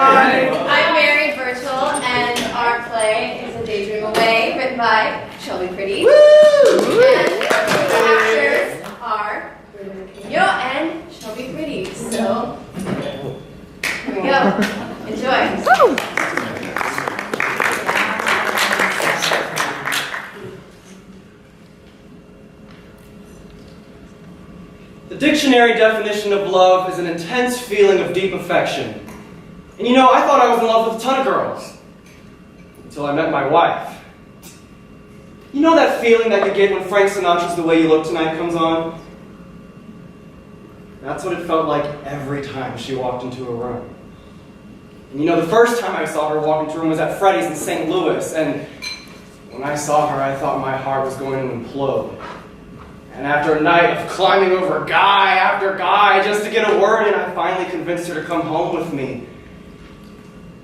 I'm Mary Burchill, and our play is A Daydream Away, written by Shelby, Priddy. And the actors are Yo and Shelby, Priddy. So, here we go. Enjoy. The dictionary definition of love is an intense feeling of deep affection. And you know, I thought I was in love with a ton of girls. Until I met my wife. You know that feeling that you get when Frank Sinatra's The Way You Look Tonight comes on? That's what it felt like every time she walked into a room. And you know, the first time I saw her walk into a room was at Freddy's in St. Louis, and when I saw her, I thought my heart was going to implode. And after a night of climbing over guy after guy just to get a word in, I finally convinced her to come home with me.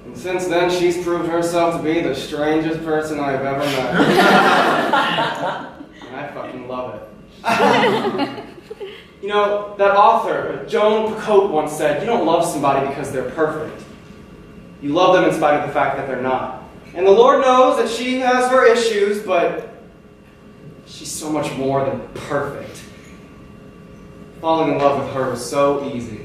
And since then, she's proved herself to be the strangest person I've ever met. And I fucking love it. You know, that author, Joan Picotte, once said, you don't love somebody because they're perfect. You love them in spite of the fact that they're not. And the Lord knows that she has her issues, but she's so much more than perfect. Falling in love with her was so easy.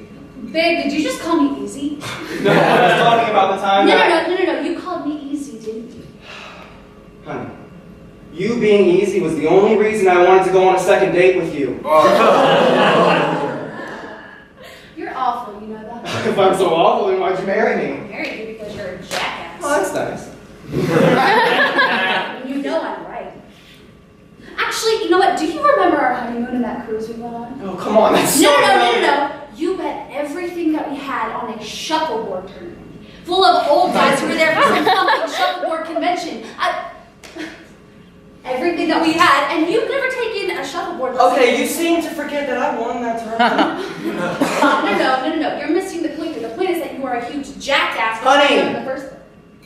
Babe, did you just call me easy? No, I was talking about the time No, you called me easy, didn't you? Honey, you being easy was the only reason I wanted to go on a second date with you. You're awful, you know that? If I'm so awful, then why'd you marry me? I married you because you're a jackass. Oh, that's nice. You know I'm right. Actually, you know what? Do you remember our honeymoon and that cruise we went on? Oh, come on, that's so No. You bet everything that we had on a shuffleboard tournament. Full of old guys who were there for some fucking shuffleboard convention. Everything that we had, and you've never taken a shuffleboard lesson. Okay, you seem to forget that I won that tournament. No. You're missing the point here. The point is that you are a huge jackass. Honey! In the first place.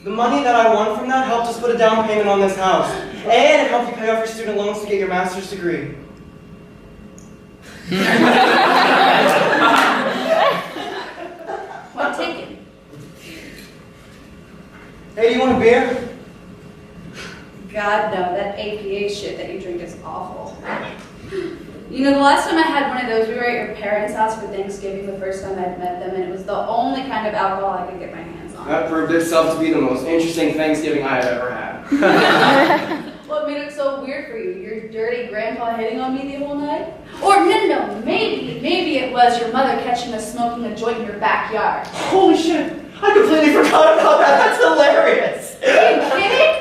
The money that I won from that helped us put a down payment on this house. And it helped you pay off your student loans to get your master's degree. Point taken. Hey, do you want a beer? God, no. That APA shit that you drink is awful. You know, the last time I had one of those, we were at your parents' house for Thanksgiving, the first time I'd met them, and it was the only kind of alcohol I could get my hands on. That proved itself to be the most interesting Thanksgiving I have ever had. What made it so weird for you? Your dirty grandpa hitting on me the whole night? Or no, maybe it was your mother catching us smoking a joint in your backyard. Holy shit! I completely forgot about that. That's hilarious. Are you kidding?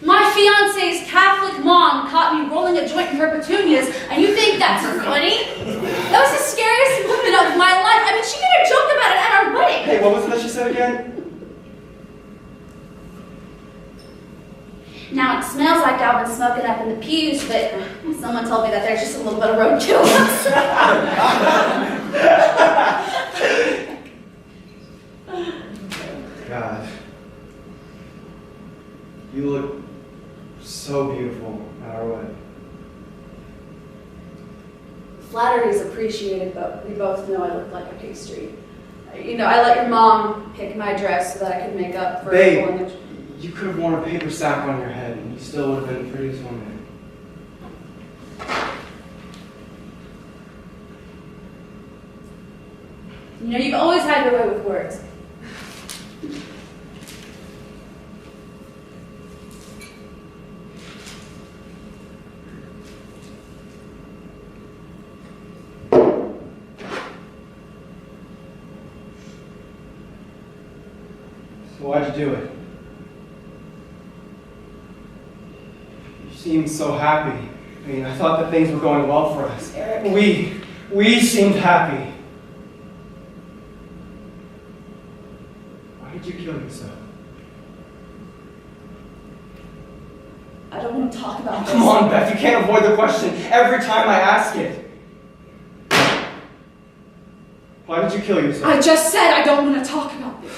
My fiance's Catholic mom caught me rolling a joint in her petunias, and you think that's funny? That was the scariest moment of my life. I mean, she made a joke about it at our wedding. Hey, what was it that she said again? Now, it smells like I've been smoking up in the pews, but someone told me that there's just a little bit of roadkill. God. You look so beautiful at our wedding. Flattery is appreciated, but we both know I look like a pastry. You know, I let your mom pick my dress so that I could make up for pulling it. You could have worn a paper sack on your head and you still would have been the prettiest woman. You know, you've always had your way with words. So why'd you do it? You seemed so happy. I mean, I thought that things were going well for us. Eric. We seemed happy. Why did you kill yourself? I don't want to talk about this. Come on, Beth, you can't avoid the question every time I ask it. Why did you kill yourself? I just said I don't want to talk about this.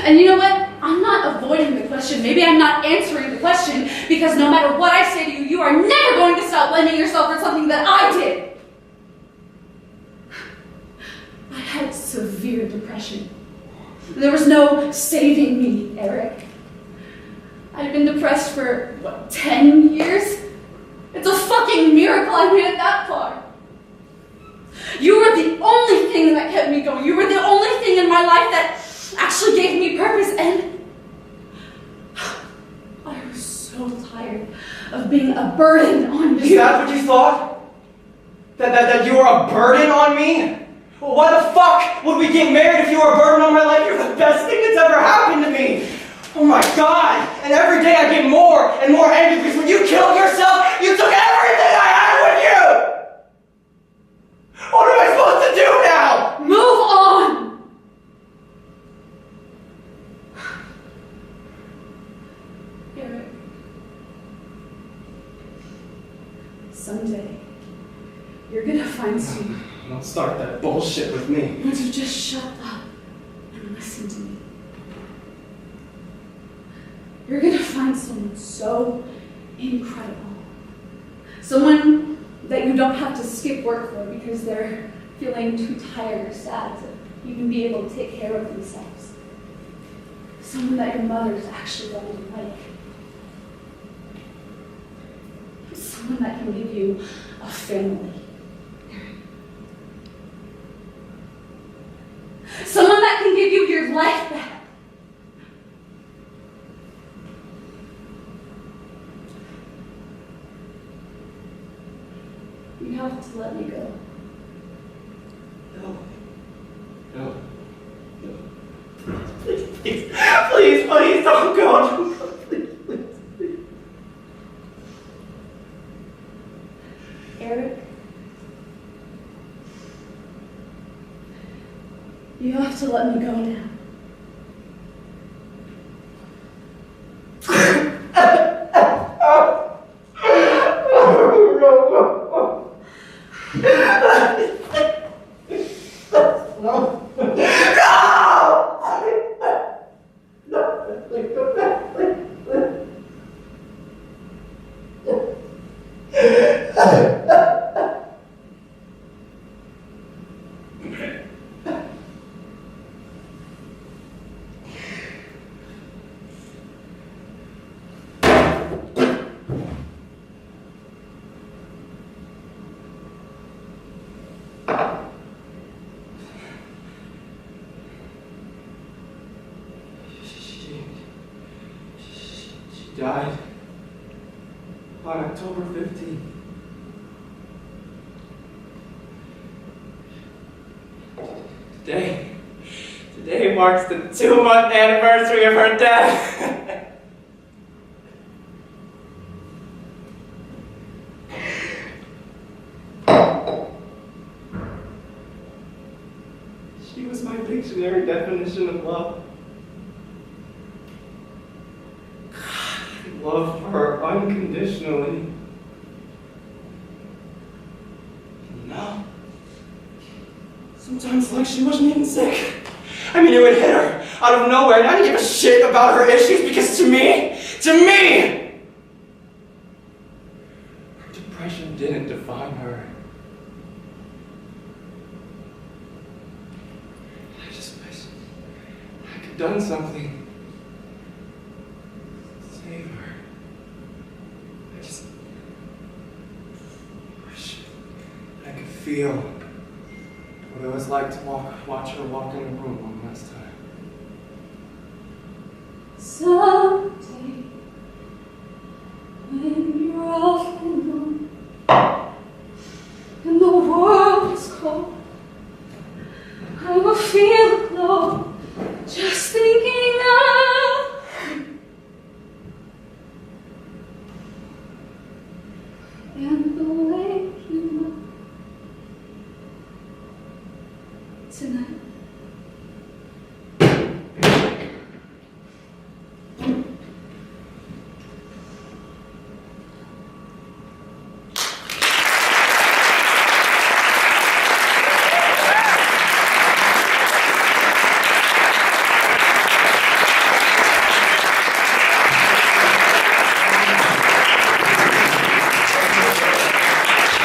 And you know what? I'm not avoiding the question. Maybe I'm not answering the question because no matter what I say to you, you are never going to stop blaming yourself for something that I did. I had severe depression. There was no saving me, Eric. I'd been depressed for, 10 years? It's a fucking miracle I made it that far. You were the only thing that kept me going. You were the only thing in my life that actually gave me purpose, and I was so tired of being a burden on you. Is that what you thought? That you were a burden on me? Well, why the fuck would we get married if you were a burden on my life? You're the best thing that's ever happened to me. Oh my God! And every day I get more and more angry because when you killed yourself, you took everything I had with you! What am I supposed to do now? Move on! Eric, someday, you're gonna find someone. Don't start that bullshit with me. Won't you just shut up and listen to me? You're gonna find someone so incredible. Someone that you don't have to skip work for because they're feeling too tired or sad to even be able to take care of themselves. Someone that your mother's actually going to like. Someone that can give you a family. Someone that can give you your life back. You have to let me go. No. No. No. Please, please don't go. Please, please. Eric, you have to let me go now. She died on October 15th. Today marks the 2-month anniversary of her death. She was my dictionary definition of love. I love her unconditionally. No. Sometimes like she wasn't even sick. I mean, it would hit her out of nowhere, and I didn't give a shit about her issues because to me, her depression didn't define her. I just wish I could have done something to save her. I just wish I could feel what it was like to watch her walk in the room one last time. Someday, when you're off and alone, and the world is cold, I will feel a glow, just thinking of you. And the way you look tonight.